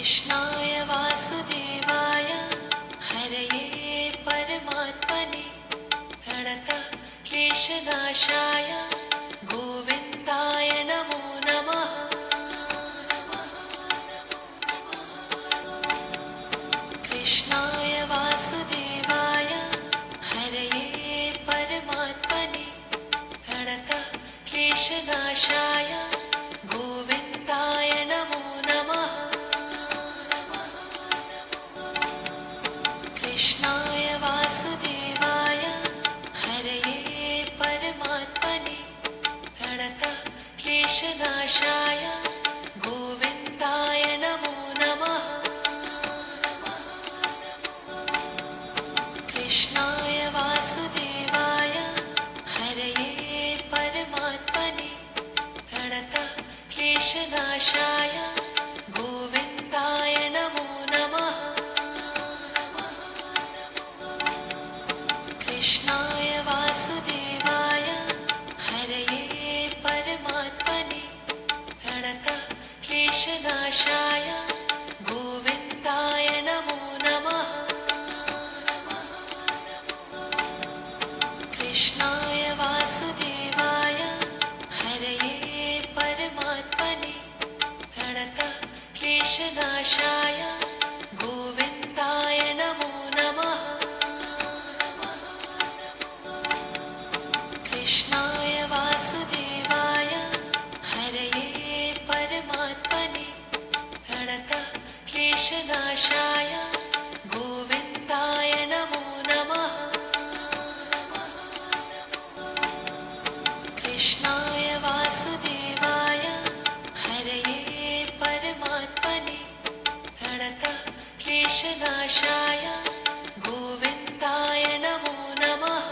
कृष्णाय वासुदेवाय हरये परमात्मने प्रणतः क्लेशनाशाय गोविन्दाय नमो नमः। कृष्णाय वासुदेवाय हरये परमात्मने प्रणतः क्लेशनाशाय गोविन्दाय नमो नमः। कृष्णाय वासुदेवाय हरये परमात्मने प्रणतः क्लेशनाशाय गोविन्दाय नमो नमः। कृष्णाय वासुदेवाय हरये परमात्मने प्रणतः क्लेशनाशाय गोविन्दाय नमो नमः। कृष्णाय वासुदेवाय हरये परमात्मने प्रणतः क्लेशनाशाय गोविन्दाय नमो नमः। कृष्णाय वासुदेवाय हरये परमात्मने प्रणतः क्लेशनाशाय गोविन्दाय नमो नमः। कृष्णाय वासुदेवाय हरये परमात्मने प्रणतः क्लेशनाशाय गोविन्दाय नमो नमः। कृष्णाय वासुदेवाय हरये परमात्मने प्रणतः क्लेशनाशाय गोविन्दाय नमो नमः।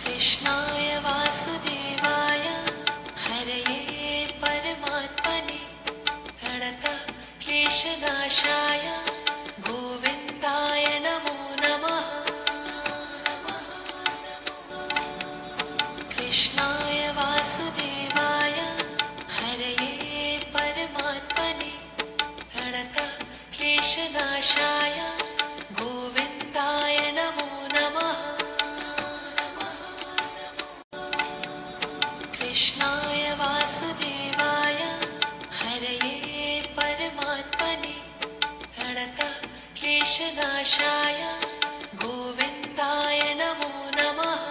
कृष्णाय वासुदेवाय हरये परमात्मने प्रणतः क्लेशनाशाय गोविन्दाय नमो नमः। कृष्णाय वासुदेवाय हरये परमात्मने प्रणतः क्लेशनाशाय गोविन्दाय नमो नमः। कृष्णाय वासुदेवाय हरये परमात्मने प्रणतः क्लेशनाशाय गोविन्दाय नमो नमः।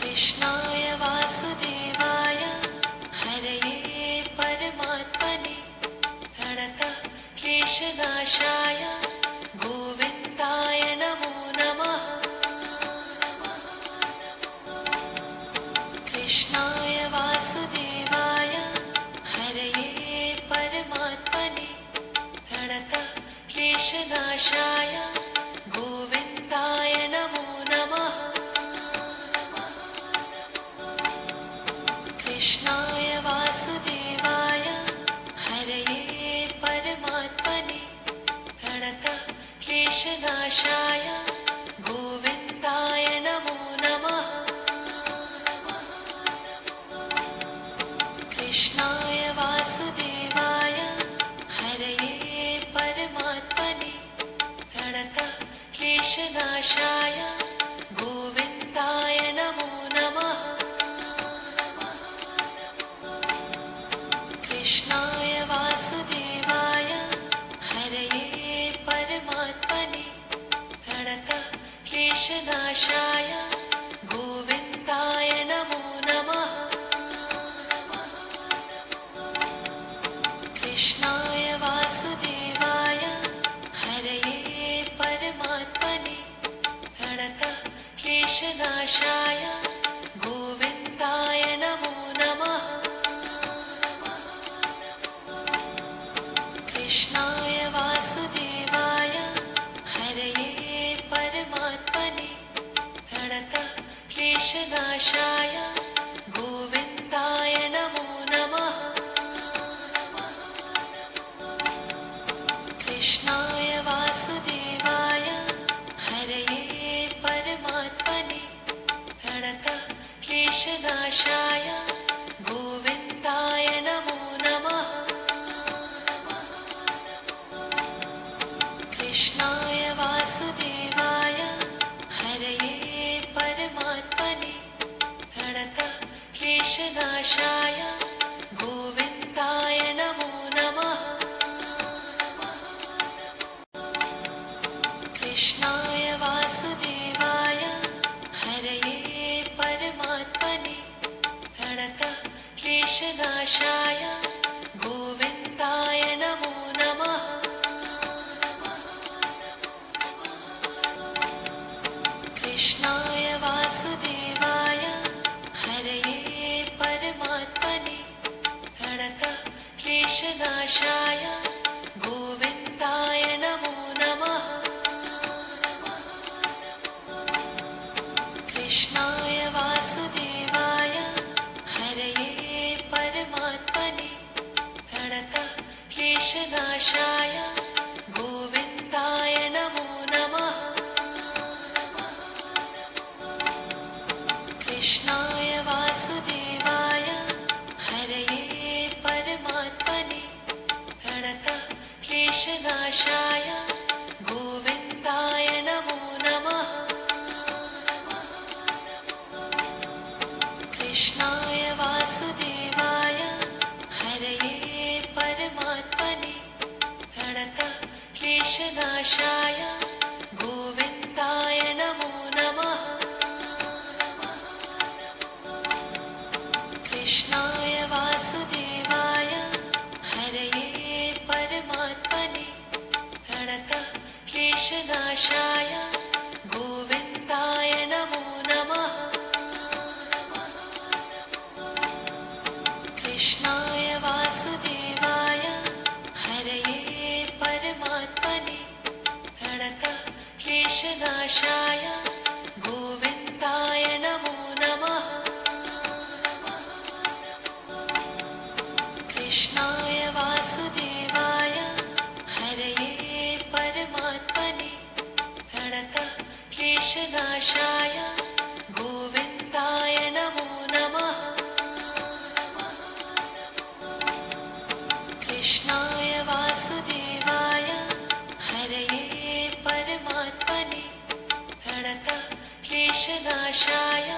कृष्णाय वासुदेवाय हरये परमात्मने प्रणतः क्लेशनाशाय गोविन्दाय नमो नमः। कृष्णाय वासुदेवाय हरये परमात्मने प्रणतः क्लेशनाशाय गोविन्दाय नमो नमः। कृष्णाय वासुदेवाय हरये परमात्मने प्रणतः क्लेशनाशाय गोविन्दाय नमो नमः। कृष्णाय वासुदेवाय हरये परमात्मने प्रणतः क्लेशनाशाय गोविन्दाय नमो नमः। कृष्णाय वासुदेवाय हरये परमात्मने प्रणतः क्लेशनाशाय गोविन्दाय नमो नमः। कृष्णाय वासुदेवाय हरये परमात्मने प्रणतः क्लेशनाशाय गोविन्दाय नमो नमः। कृष्णाय वासुदेवाय हरये परमात्मने प्रणतः क्लेशनाशाय गोविन्दाय नमो नमः। कृष्णाय वासुदेवाय हरये परमात्मने प्रणतः क्लेशनाशाय गोविन्दाय नमो नमः। कृष्णाय वासुदेवाय हरये परमात्मने प्रणतक्लेशनाशाय गोविन्दाय नमो नमः। कृष्णाय वासुदेवाय हरये परमात्मने प्रणतक्लेशनाशाय गोविन्दाय नमो नमः। कृष्णाय वासुदेवाय हरये परमात्मने प्रणतक्लेशनाशाय गोविन्दाय नमो नमः। कृष्णाय वासुदेवाय हरये परमात्मने प्रणतक्लेशनाशाय गोविन्दाय नमो नमः। कृष्णाय वासुदेवाय हरये परमात्मने प्रणतक्लेशनाशाय गोविन्दाय नमो नमः। कृष्णाय वासुदेवाय हरये परमात्मने प्रणतक्लेशनाशाय गोविन्दाय नमो नमः। कृष्णाय वासुदेवाय हरये परमात्मने प्रणतक्लेशनाशाय गोविन्दाय नमो नमः। कृष्णाय वासुदेवाय हरये परमात्मने प्रणतक्लेशनाशाय गोविन्दाय नमो नमः। कृष्णाय वासुदेवाय हरये परमात्मने प्रणतक्लेशनाशाय गोविन्दाय नमो नमः। कृष्णाय वासुदेवाय हरये परमात्मने प्रणतक्लेशनाशाय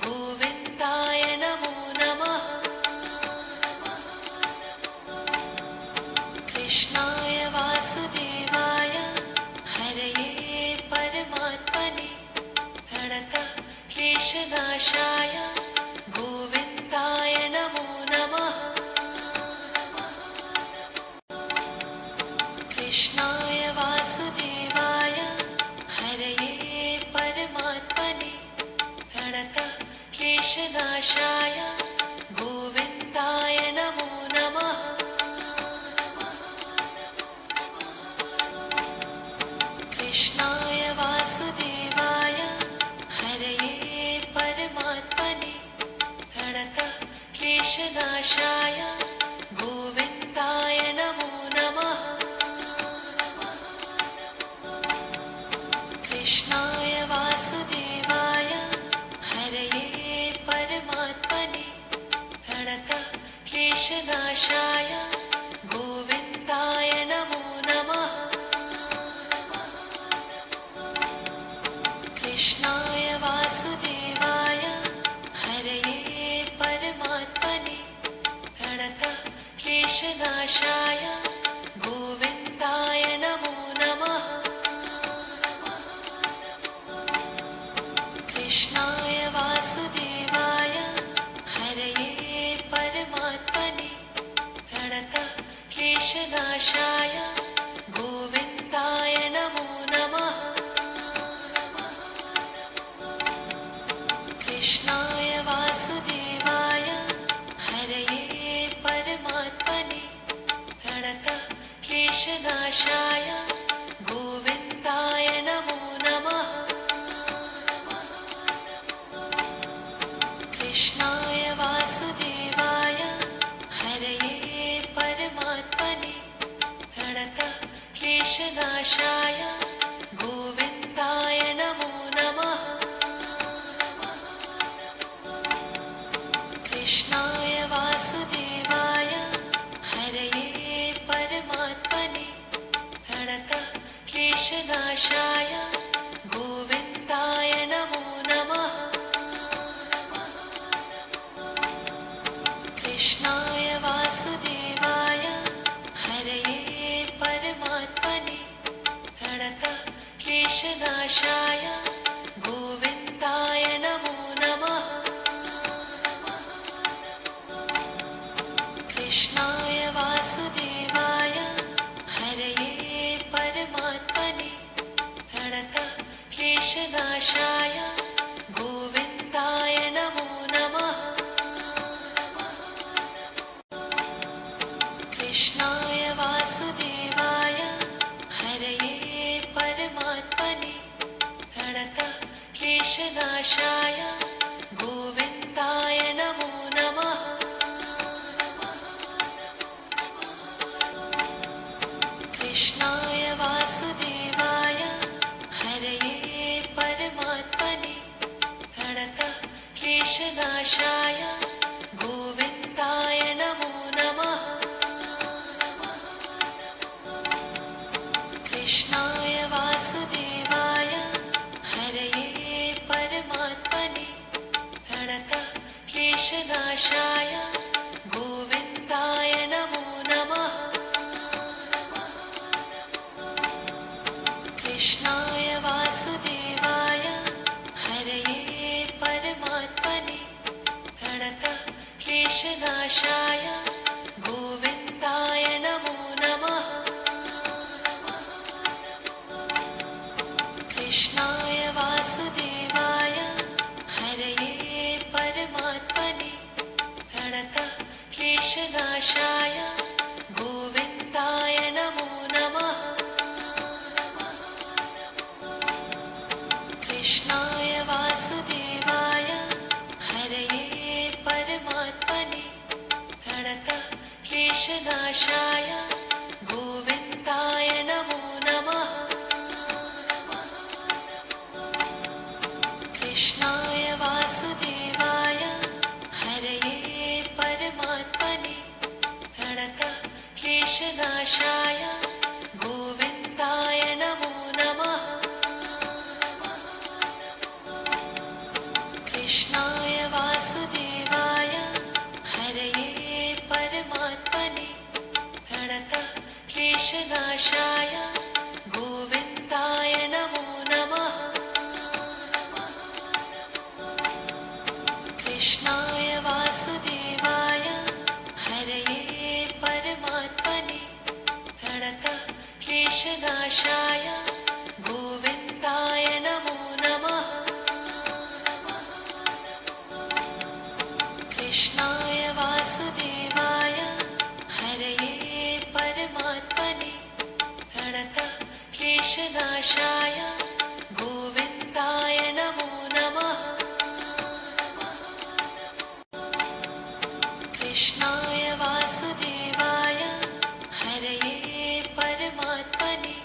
गोविन्दाय नमो नमः। कृष्णाय वासुदेवाय हरये परमात्मने प्रणतक्लेशनाशाय गोविन्दाय नमो नमः। कृष्णाय वासुदेवाय हरये परमात्मने प्रणतक्लेशनाशाय गोविन्दाय नमो नमः। कृष्णाय वासुदेवाय हरये परमात्मने प्रणतक्लेशनाशाय गोविन्दाय नमो नमः। कृष्णाय वासुदेवाय हरये परमात्मने प्रणतक्लेशनाशाय गोविन्दाय नमो नमः। कृष्णाय वासुदेवाय हरये परमात्मने प्रणतक्लेशनाशाय गोविन्दाय नमो नमः। कृष्णाय वासुदेवाय हरये परमात्मने प्रणतक्लेशनाशाय गोविन्दाय नमो नमः। कृष्णाय वासुदेवाय हरये परमात्मने प्रणतक्लेशनाशाय गोविन्दाय नमो नमः। कृष्णाय वासुदेवाय हरये परमात्मने प्रणतक्लेशनाशाय गोविन्दाय नमो नमः। क्लेशनाशाय गोविन्दाय नमो नमः। कृष्णाय वासुदेवाय हरये परमात्मने प्रणतः क्लेशनाशाय गोविन्दाय नमो नमः। कृष्णाय वासुदेवाय हरये परमात्मने प्रणतः क्लेशनाशाय गोविन्दाय नमो नमः। कृष्णाय वासुदेवाय हरये परमात्मने प्रणतः क्लेशनाशाय गोविन्दाय नमो नमः। कृष्णाय वासुदेवाय हरये परमात्मने प्रणतः क्लेशनाशाय गोविन्दाय नमो नमः। कृष्णाय वासुदेवाय हरये परमात्मने प्रणतः क्लेशनाशाय गोविन्दाय नमो नमः। कृष्णाय वासुदेवाय हरये परमात्मने प्रणतः क्लेशनाशाय गोविन्दाय नमो नमः। कृष्णाय वासुदेवाय हरये परमात्मने प्रणतः क्लेशनाशाय गोविन्दाय नमो नमः। कृष्णाय वासुदेवाय हरये परमात्मने प्रणतः क्लेशनाशाय गोविन्दाय नमो नमः। कृष्णाय वासुदेवाय हरये परमात्मने प्रणतः क्लेशनाशाय गोविन्दाय नमो नमः। कृष्णाय वासुदेवाय हरये परमात्मने प्रणतः क्लेशनाशाय गोविन्दाय नमो नमः। कृष्णाय वासुदेवाय हरये परमात्मने प्रणतः क्लेशनाशाय गोविन्दाय नमो नमः। कृष्णाय वासुदेवाय हरये परमात्मने प्रणतः क्लेशनाशाय गोविन्दाय नमो नमः। कृष्णाय वासुदेवाय हरये परमात्मने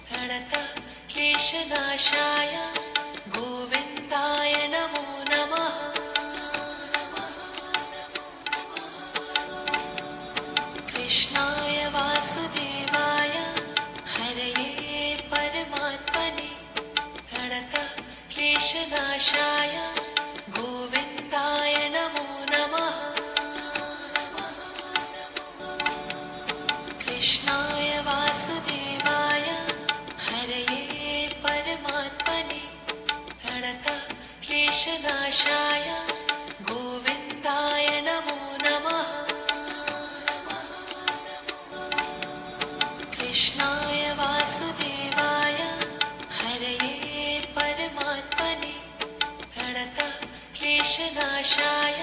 प्रणतः क्लेशनाशाय गोविन्दाय नमो नमः। कृष्णाय वासुदेवाय हरये परमात्मने प्रणतः क्लेशनाशाय गोविन्दाय नमो नमः। कृष्णाय वासुदेवाय हरये परमात्मने प्रणतः क्लेशनाशाय गोविन्दाय नमो नमः। कृष्णाय वासुदेवाय हरये परमात्मने प्रणतः क्लेशनाशाय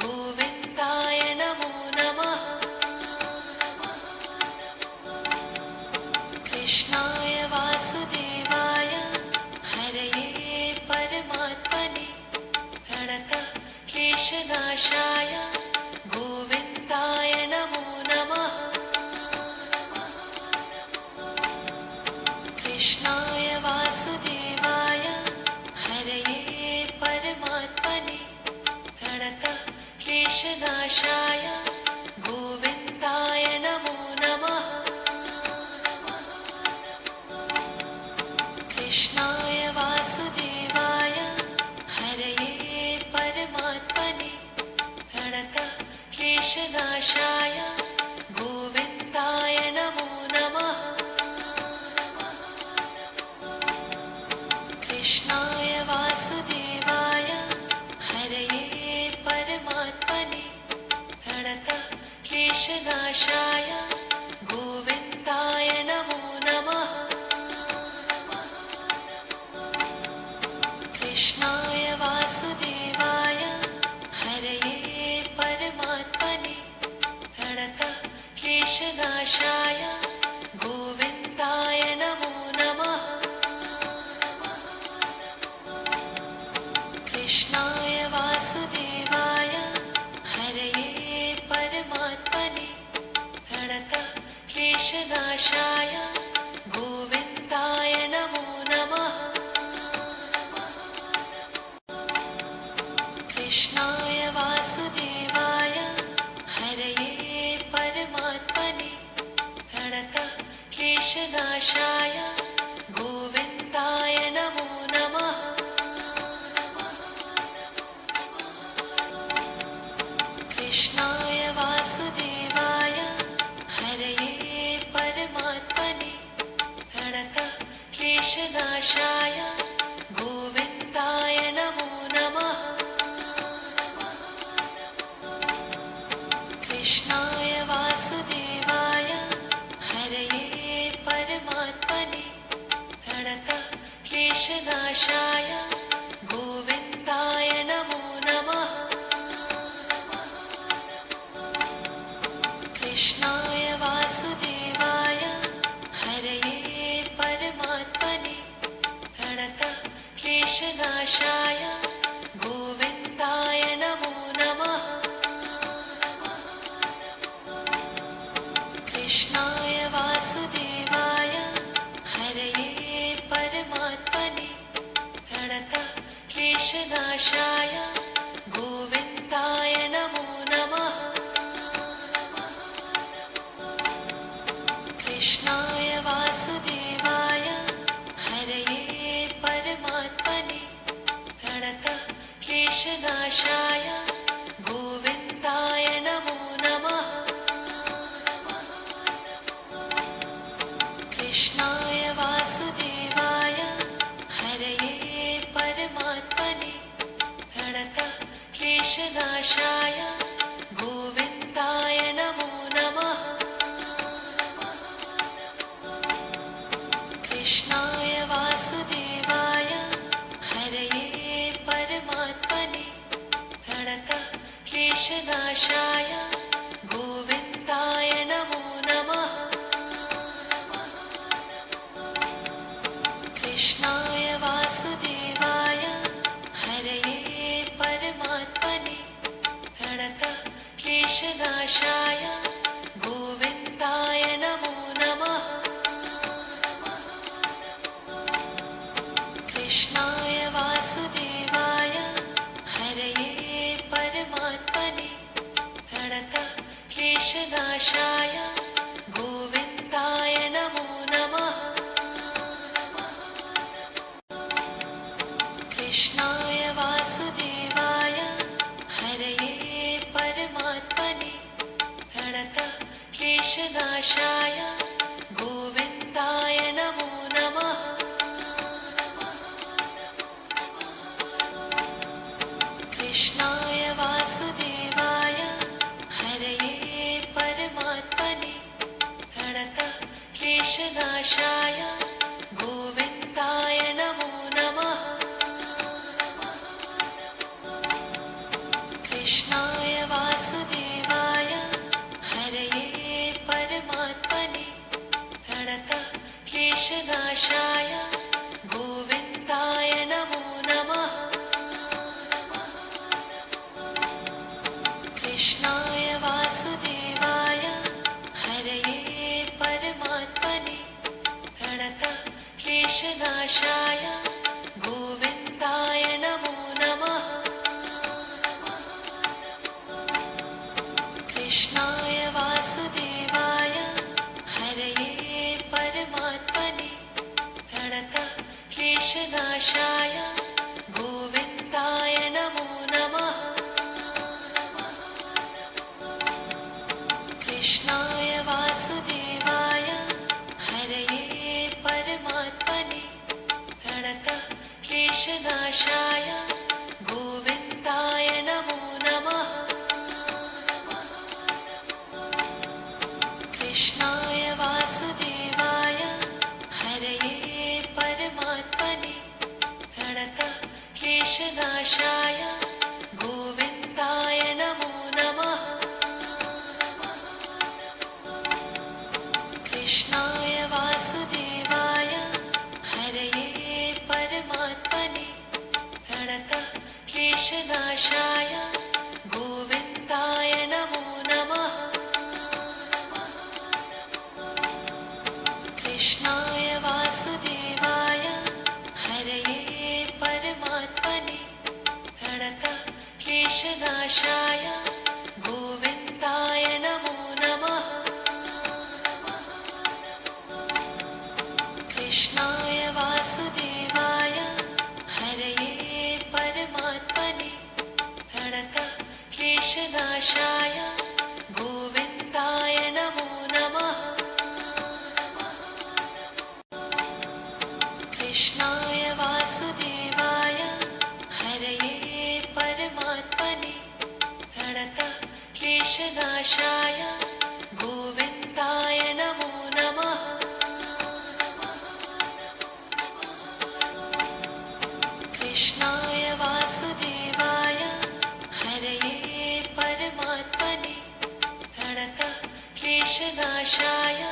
गोविन्दाय नमो नमः। कृष्णाय वासुदेवाय हरये परमात्मने प्रणतः क्लेशनाशाय गोविन्दाय नमो नमः। कृष्णाय वासुदेवाय हरये परमात्मने प्रणतः क्लेशनाशाय गोविन्दाय नमो नमः। क्लेशनाशाय गोविन्दाय नमो नमः। कृष्णाय वासुदेवाय हरये परमात्मने प्रणतक्लेशनाशाय गोविन्दाय नमो नमः। कृष्णाय वासुदेवाय हरये परमात्मने प्रणतक्लेशनाशाय गोविन्दाय नमो नमः। कृष्णाय वासुदेवाय हरये परमात्मने प्रणतक्लेशनाशाय गोविन्दाय नमो नमः। कृष्णाय वासुदेवाय हरये परमात्मने प्रणतक्लेशनाशाय गोविन्दाय नमो नमः। कृष्णाय वासुदेवाय हरये परमात्मने प्रणतक्लेशनाशाय गोविन्दाय नमो नमः। कृष्णाय वासुदेवाय हरये परमात्मने प्रणतक्लेशनाशाय गोविन्दाय नमो नमः। कृष्णाय वासुदेवाय हरये परमात्मने प्रणतक्लेशनाशाय गोविन्दाय नमो नमः। कृष्णाय वासुदेवाय हरये परमात्मने प्रणतक्लेशनाशाय गोविन्दाय नमो नमः। कृष्णाय वासुदेवाय हरये परमात्मने प्रणतक्लेशनाशाय गोविन्दाय नमो नमः। कृष्णाय वासुदेवाय हरये परमात्मने प्रणतक्लेशनाशाय गोविन्दाय नमो नमः। कृष्णाय वासुदेवाय हरये परमात्मने प्रणतक्लेशनाशाय गोविन्दाय नमो नमः। कृष्णाय वासुदेवाय हरये परमात्मने प्रणतक्लेशनाशाय गोविन्दाय नमो नमः। कृष्णाय वासुदेवाय हरये परमात्मने प्रणतक्लेशनाशाय गोविन्दाय नमो नमः। कृष्णाय वासुदेवाय हरये परमात्मने प्रणतक्लेशनाशाय गोविन्दाय नमो नमः। कृष्णाय वासुदेवाय हरये परमात्मने प्रणतक्लेशनाशाय गोविन्दाय नमो नमः। कृष्णाय वासुदेवाय हरये परमात्मने प्रणतक्लेशनाशाय गोविन्दाय नमो नमः। कृष्णाय वासुदेवाय हरये परमात्मने प्रणतक्लेशनाशाय गोविन्दाय नमो नमः। कृष्णाय वासुदेवाय हरये परमात्मने क्लेशनाशाय गोविन्दाय नमो नमः कृष्णाय वासुदेवाय हरये परमात्मने प्रणतः क्लेशनाशाय गोविन्दाय नमो नमः कृष्णाय वासुदेवाय हरये परमात्मने प्रणतः क्लेशनाशाय गोविन्दाय नमो नमः कृष्णाय वासुदेवाय हरये परमात्मने प्रणतः क्लेशनाशाय गोविन्दाय नमो नमः कृष्णाय वासुदेवाय हरये परमात्मने प्रणतः क्लेशनाशाय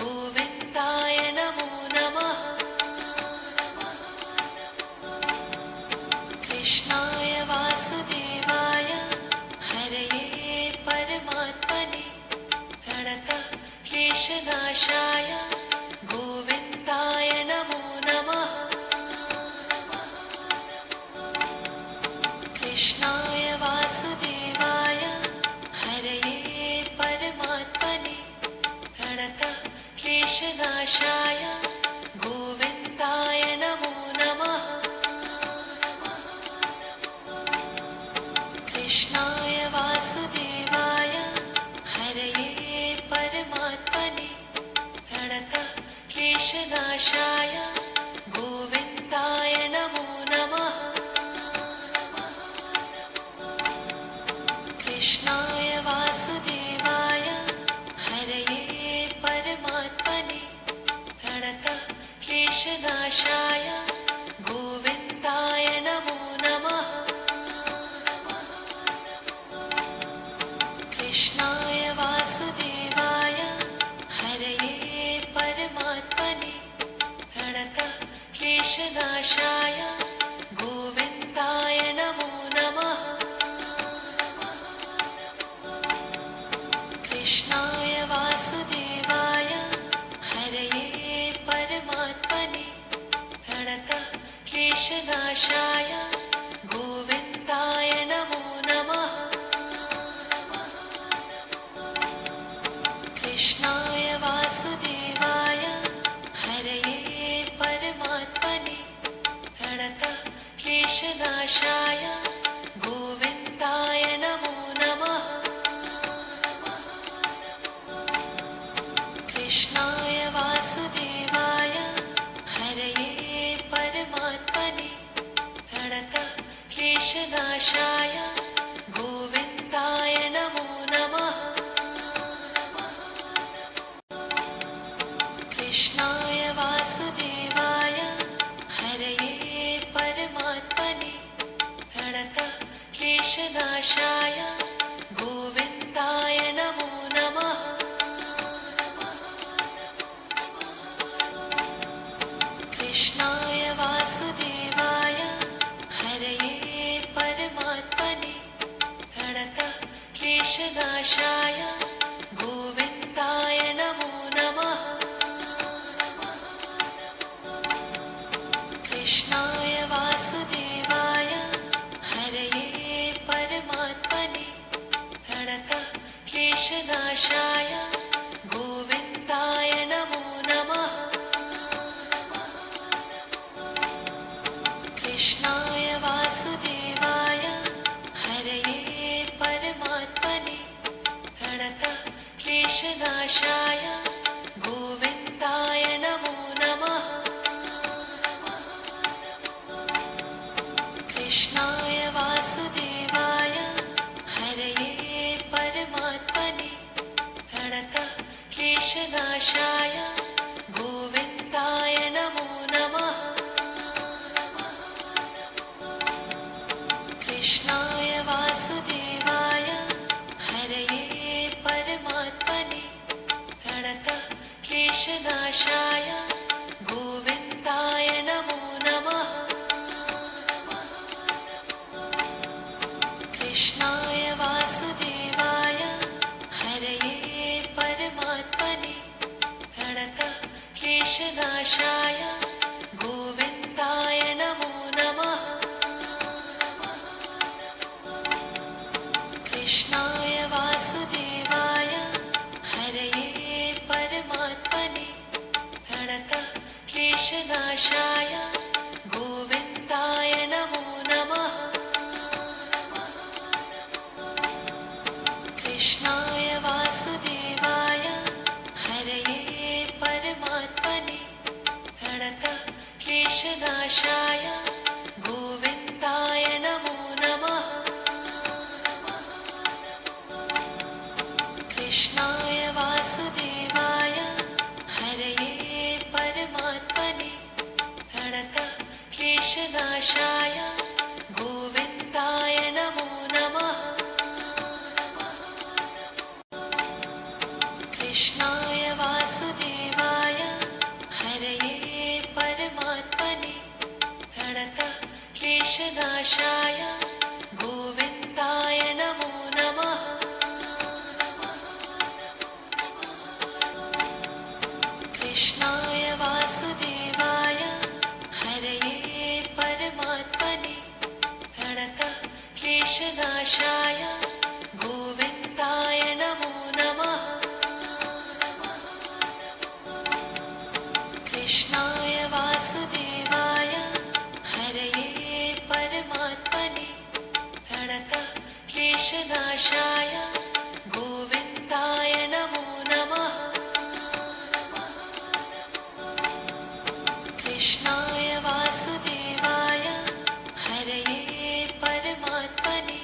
गोविन्दाय नमो नमः कृष्णाय वासुदेवाय हरये परमात्मने प्रणतः क्लेशनाशाय गोविन्दाय नमो नमः कृष्णाय वासुदेवाय हरये परमात्मने प्रणतः क्लेशनाशाय गोविन्दाय नमो नमः कृष्णाय वासुदेवाय हरये परमात्मने प्रणतः क्लेशनाशाय गोविन्दाय नमो नमः कृष्णाय वासुदेवाय हरये परमात्मने प्रणतः क्लेशनाशाय गोविन्दाय नमो नमः कृष्णाय वासुदेवाय हरये परमात्मने प्रणतः क्लेशनाशाय गोविन्दाय नमो नमः कृष्णाय वासुदेवाय हरये परमात्मने प्रणतः क्लेशनाशाय गोविन्दाय नमो नमः कृष्णाय वासुदेवाय हरये परमात्मने प्रणतः क्लेशनाशाय गोविन्दाय नमो नमः कृष्णाय वासुदेवाय हरये परमात्मने प्रणतः क्लेशनाशाय गोविन्दाय नमो नमः कृष्णाय वासुदेवाय हरये परमात्मने प्रणतः क्लेशनाशाय गोविन्दाय नमो नमः कृष्णाय वासुदेवाय हरये परमात्मने प्रणतः क्लेशनाशाय गोविन्दाय नमो नमः कृष्णाय वासुदेवाय हरये परमात्मने प्रणतः क्लेशनाशाय गोविन्दाय नमो नमः कृष्णाय वासुदेवाय हरये परमात्मने प्रणतः क्लेशनाशाय गोविन्दाय नमो नमः कृष्णाय वासुदेवाय हरये परमात्मने प्रणतः क्लेशनाशाय गोविन्दाय नमो नमः कृष्णाय वासुदेवाय हरये परमात्मने प्रणतः क्लेशनाशाय गोविन्दाय नमो नमः कृष्णाय वासुदेवाय हरये परमात्मने प्रणतक्लेशनाशाय गोविन्दाय नमो नमः कृष्णाय वासुदेवाय हरये परमात्मने प्रणतक्लेशनाशाय गोविन्दाय नमो नमः कृष्णाय वासुदेवाय हरये परमात्मने प्रणतक्लेशनाशाय गोविन्दाय नमो नमः कृष्णाय वासुदेवाय हरये परमात्मने प्रणतक्लेशनाशाय गोविन्दाय नमो नमः कृष्णाय वासुदेवाय हरये परमात्मने प्रणतक्लेशनाशाय गोविन्दाय नमो नमः कृष्णाय वासुदेवाय हरये परमात्मने प्रणतक्लेशनाशाय गोविन्दाय नमो नमः कृष्णाय वासुदेवाय हरये परमात्मने प्रणतक्लेशनाशाय गोविन्दाय नमो नमः कृष्णाय वासुदेवाय हरये परमात्मने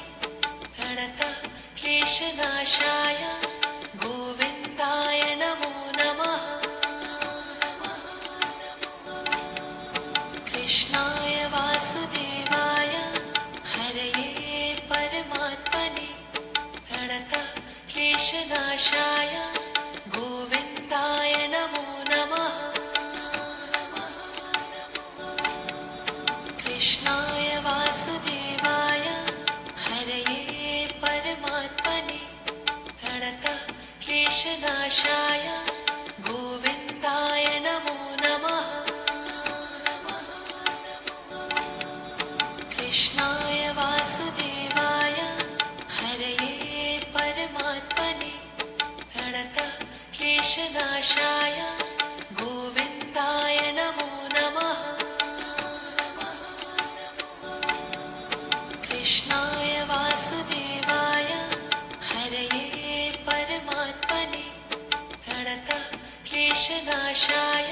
प्रणतक्लेशनाशाय गोविन्दाय नमो नमः कृष्णाय वासुदेवाय हरये परमात्मने प्रणतक्लेशनाशाय गोविन्दाय नमो नमः कृष्णाय वासुदेवाय हरये परमात्मने प्रणतक्लेशनाशाय गोविन्दाय नमो नमः कृष्णाय वासुदेवाय हरये परमात्मने प्रणतक्लेशनाशाय गोविन्दाय नमो नमः कृष्णाय वासुदेवाय हरये परमात्मने प्रणतक्लेशनाशाय